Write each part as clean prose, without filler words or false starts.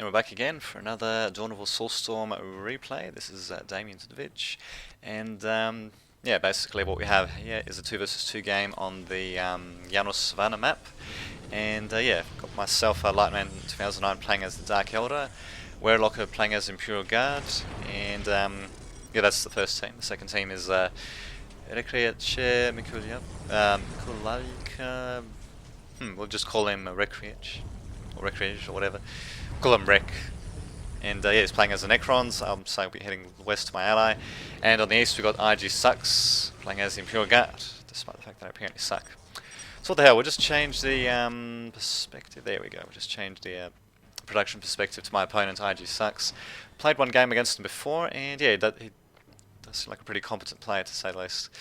we're back again for another Dawn of Soulstorm replay. This is Damien to the Vidge, and yeah, basically what we have here is a 2 versus 2 game on the Savannah map, and yeah, got myself Lightman 2009 playing as the Dark Elder, Werelocker playing as Imperial Guard, and yeah, that's the first team. The second team is Rekriace Mikulalika. We'll just call him Rekriace. Or Recreation or whatever. Call him Rec. And yeah, he's playing as the Necrons, so I'll be heading west to my ally. And on the east we got IG Sucks playing as the Imperial Guard, despite the fact that I apparently suck. So what the hell, we'll just change the perspective. There we go, we'll just change the production perspective to my opponent, IG Sucks. Played one game against him before, and yeah, he does seem like a pretty competent player to say the least.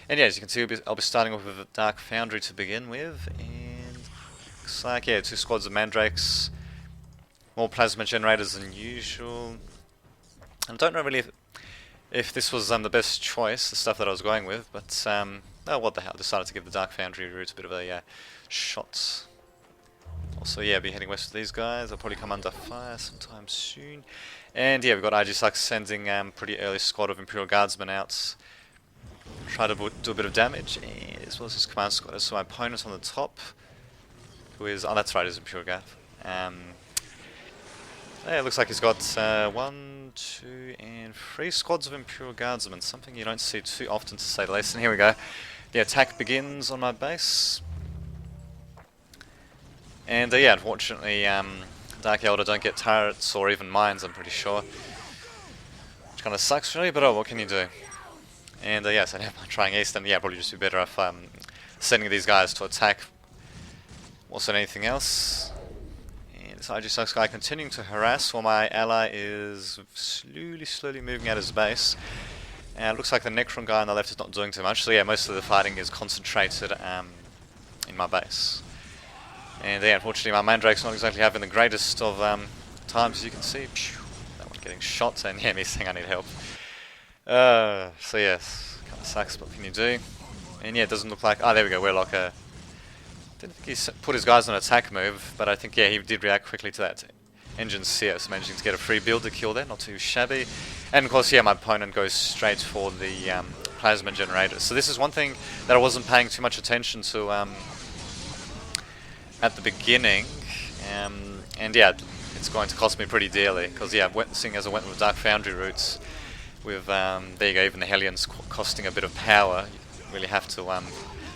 And yeah, as you can see, I'll be starting off with a Dark Foundry to begin with, and looks like, yeah, 2 squads of Mandrakes, more plasma generators than usual. I don't know really if this was the best choice, the stuff that I was going with, but oh, what the hell, decided to give the Dark Foundry route a bit of a shot. Also, yeah, I'll be heading west with these guys. I'll probably come under fire sometime soon. And yeah, we've got IG Sucks sending pretty early squad of Imperial Guardsmen out. Try to do a bit of damage, and as well as his command squad. So my opponent on the top, who is, oh that's right, is Imperial Guard. Yeah, it looks like he's got 1, 2, and 3 squads of Imperial Guardsmen, something you don't see too often to say the least. And here we go. The attack begins on my base. And yeah, unfortunately, Dark Elder don't get turrets or even mines, I'm pretty sure. Which kind of sucks really, but oh, what can you do? And yeah, so now I'm trying east, and yeah, probably just be better off sending these guys to attack more than anything else. And this IG Sucks guy continuing to harass while my ally is slowly moving out his base. And it looks like the Necron guy on the left is not doing too much, so yeah, most of the fighting is concentrated in my base. And yeah, unfortunately my Mandrake's not exactly having the greatest of times, as you can see. That one getting shot, and yeah, me saying I need help. So yes, kind of sucks, but what can you do? And yeah, it doesn't look like, oh there we go, Werelocker. Didn't think he put his guys on an attack move, but I think yeah, he did react quickly to that engine CS, managing to get a free builder kill there, not too shabby. And of course, yeah, my opponent goes straight for the plasma generator. So this is one thing that I wasn't paying too much attention to at the beginning, and yeah, it's going to cost me pretty dearly, because yeah, seeing as I went with Dark Foundry routes, with there you go, even the Hellions costing a bit of power, you really have to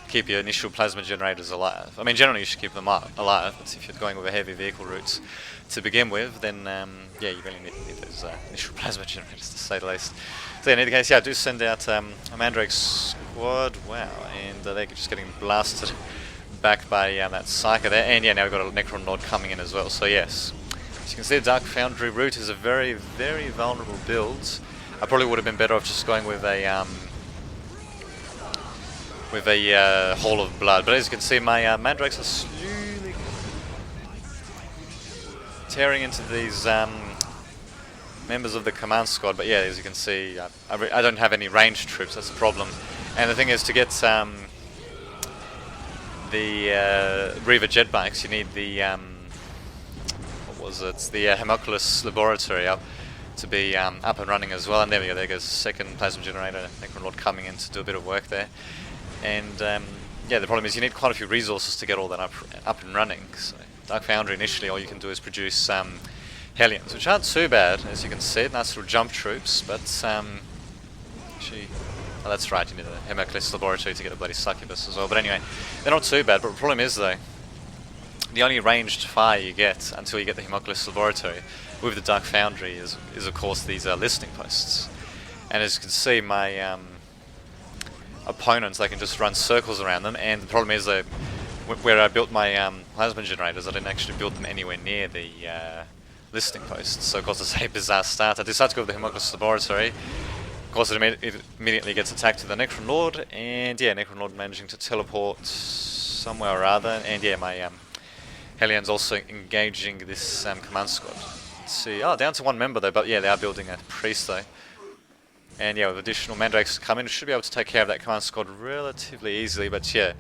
keep your initial plasma generators alive. I mean, generally you should keep them alive, but if you're going with a heavy vehicle route to begin with, then yeah, you really need those initial plasma generators, to say the least. So in any case, yeah, I do send out a Mandrake squad, wow, and they're just getting blasted back by that Psyker there, and yeah, now we've got a Necron Lord coming in as well, so yes. As you can see, the Dark Foundry route is a very vulnerable build. I probably would have been better off just going with a Hall of Blood, but as you can see, my Mandrakes are slowly tearing into these members of the command squad, but yeah, as you can see, I don't have any ranged troops, that's the problem. And the thing is, to get the Reaver jet bikes, you need the what was it? The Homunculus laboratory up to be up and running as well. And there we go. There goes the second plasma generator, Necron Lord coming in to do a bit of work there. And yeah, the problem is you need quite a few resources to get all that up and running. So Dark Foundry initially, all you can do is produce Hellions, which aren't too bad, as you can see. Nice little jump troops, but actually. Oh, that's right, you need a Homunculus laboratory to get a bloody succubus as well. But anyway, they're not too bad, but the problem is though, the only ranged fire you get until you get the Homunculus laboratory with the Dark Foundry is of course these listing posts. And as you can see, my opponents, they can just run circles around them, and the problem is that where I built my plasma generators, I didn't actually build them anywhere near the listing posts. So of course it's a bizarre start. I decided to go with the Homunculus laboratory. Of course, it immediately gets attacked to the Necron Lord, and yeah, Necron Lord managing to teleport somewhere or other, and yeah, my Hellions also engaging this command squad. Let's see, oh, down to 1 member though, but yeah, they are building a priest though. And yeah, with additional Mandrakes to come in, we should be able to take care of that command squad relatively easily, but yeah.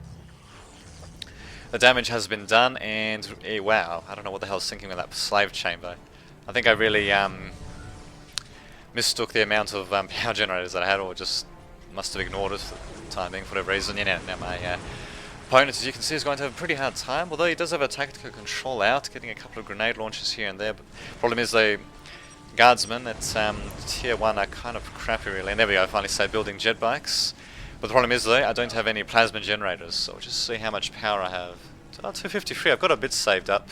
The damage has been done, and wow, I don't know what the hell I was thinking with that slave chamber. I think I really mistook the amount of power generators that I had, or just must have ignored it for the time being for whatever reason. Yeah, now my opponent, as you can see, is going to have a pretty hard time, although he does have a tactical control out, getting a couple of grenade launches here and there. But the problem is the guardsmen at tier 1 are kind of crappy really. And there we go, I finally say building jet bikes. But the problem is though, I don't have any plasma generators, so we'll just see how much power I have. Oh, 253, I've got a bit saved up.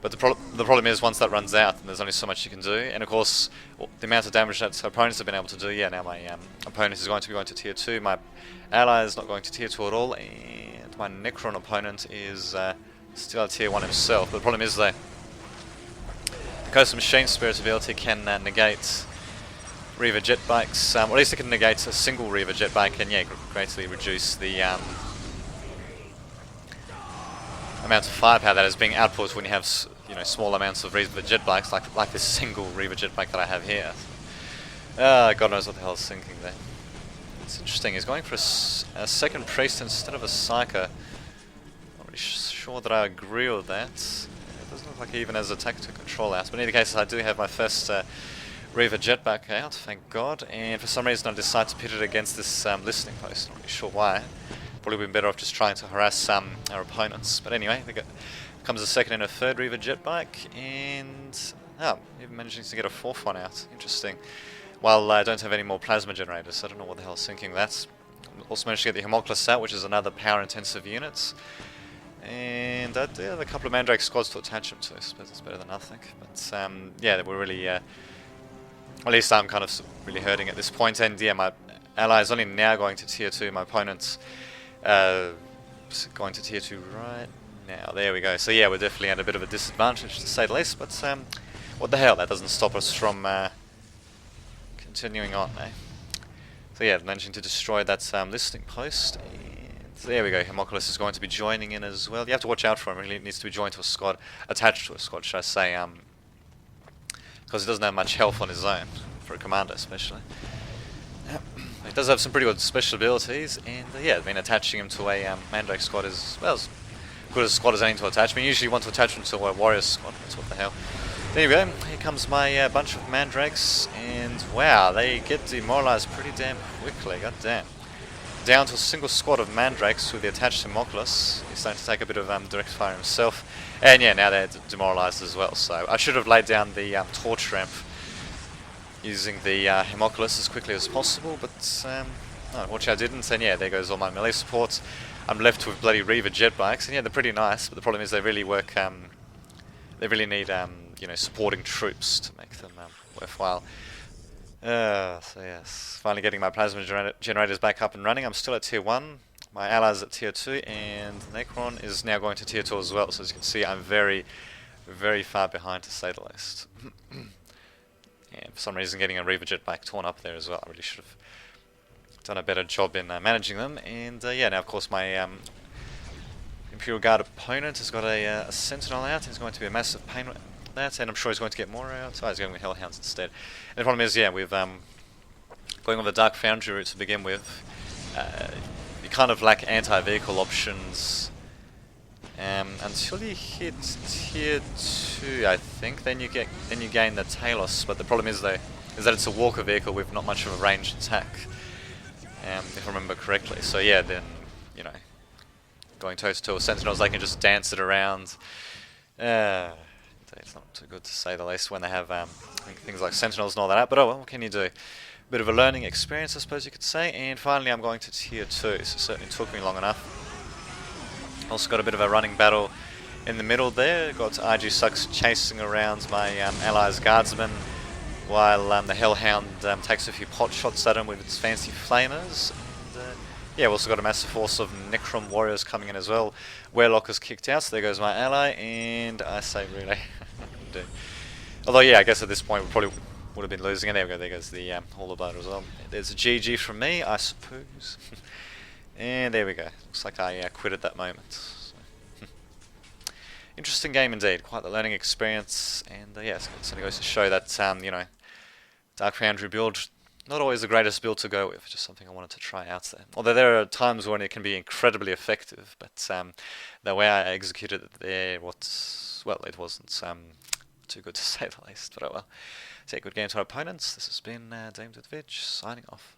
But the problem is once that runs out, there's only so much you can do. And of course, the amount of damage that opponents have been able to do, yeah, now my opponent is going to be going to tier 2, my ally is not going to tier 2 at all, and my Necron opponent is still at tier 1 himself. But the problem is though, the Coastal Machine Spirit ability can negate Reaver jet bikes, or at least it can negate a single Reaver jet bike and yeah, greatly reduce the amount of firepower that is being output when you have small amounts of Reaver jet bikes like this single Reaver jet bike that I have here. God knows what the hell is thinking there. It's interesting, he's going for a second priest instead of a psyker. Not really sure that I agree with that. It doesn't look like he even has a tactical control out, but in either case I do have my first Reaver jetpack out, thank God, and for some reason I decided to pit it against this listening post. Not really sure why. Probably been better off just trying to harass our opponents. But anyway, comes a second and a third Reaver jetbike, and even managing to get a fourth one out. Interesting. While I don't have any more plasma generators, so I don't know what the hell I was thinking of that. Also managed to get the Homunculus out, which is another power-intensive unit. And I do have a couple of Mandrake squads to attach them to. I suppose it's better than nothing. But yeah, we're really, at least I'm kind of really hurting at this point. And yeah, my ally is only now going to tier 2. My opponent's going to tier 2 right now. There we go. So yeah, we're definitely at a bit of a disadvantage to say the least. But what the hell? That doesn't stop us from continuing on, eh? So yeah, managing to destroy that listening post. There we go, Homunculus is going to be joining in as well. You have to watch out for him, really. It needs to be joined to a squad, attached to a squad, should I say, because he doesn't have much health on his own, for a commander especially. He does have some pretty good special abilities, and yeah, I've been attaching him to a Mandrake squad as well, as good a squad as any to attach. I mean, usually you want to attach him to a Warrior squad, that's what the hell. There we go, here comes my bunch of Mandrakes, and wow, they get demoralized pretty damn quickly, god damn. Down to a single squad of Mandrakes with the attached Homunculus. He's starting to take a bit of direct fire himself. And yeah, now they're demoralized as well. So I should have laid down the torch ramp using the Homunculus as quickly as possible, but unfortunately I didn't. And yeah, there goes all my melee support. I'm left with bloody Reaver jet bikes, and yeah, they're pretty nice, but the problem is they really work, they really need supporting troops to make them worthwhile. So yes, finally getting my plasma generators back up and running. I'm still at tier 1, my allies at tier 2, and Necron is now going to tier 2 as well. So as you can see, I'm very, very far behind to say the least. And for some reason getting a Reaver jetpack torn up there as well. I really should have done a better job in managing them. And yeah, now of course my Imperial Guard opponent has got a Sentinel out. He's going to be a massive pain with that, and I'm sure he's going to get more out. So he's going with Hellhounds instead. And the problem is, yeah, we've going on the Dark Foundry route to begin with. You kind of lack anti-vehicle options until you hit tier 2, I think. Then you gain the Talos. But the problem is though, is that it's a walker vehicle with not much of a ranged attack, if I remember correctly. So yeah, then going toe to toe with Sentinels, they can just dance it around. It's not too good to say the least when they have things like Sentinels and all that out, but oh well, what can you do? Bit of a learning experience, I suppose you could say. And finally I'm going to tier 2, so it certainly took me long enough. Also got a bit of a running battle in the middle there. Got IG Sucks chasing around my allies guardsmen, while the Hellhound takes a few pot shots at him with its fancy flamers. And, yeah, we've also got a massive force of Necron warriors coming in as well. Warlock is kicked out, so there goes my ally, and I say really. Although yeah, I guess at this point we probably would have been losing, and there we go, there goes the Hall of Blood as well. There's a GG from me, I suppose. And there we go, looks like I quit at that moment. So. Interesting game indeed, quite the learning experience, and yeah, it certainly goes to show that, Dark Foundry build, not always the greatest build to go with, just something I wanted to try out there. Although there are times when it can be incredibly effective, but the way I executed it there, well, it wasn't too good to say the least, but oh well. So yeah, good game to our opponents. This has been Dames with Vidge, signing off.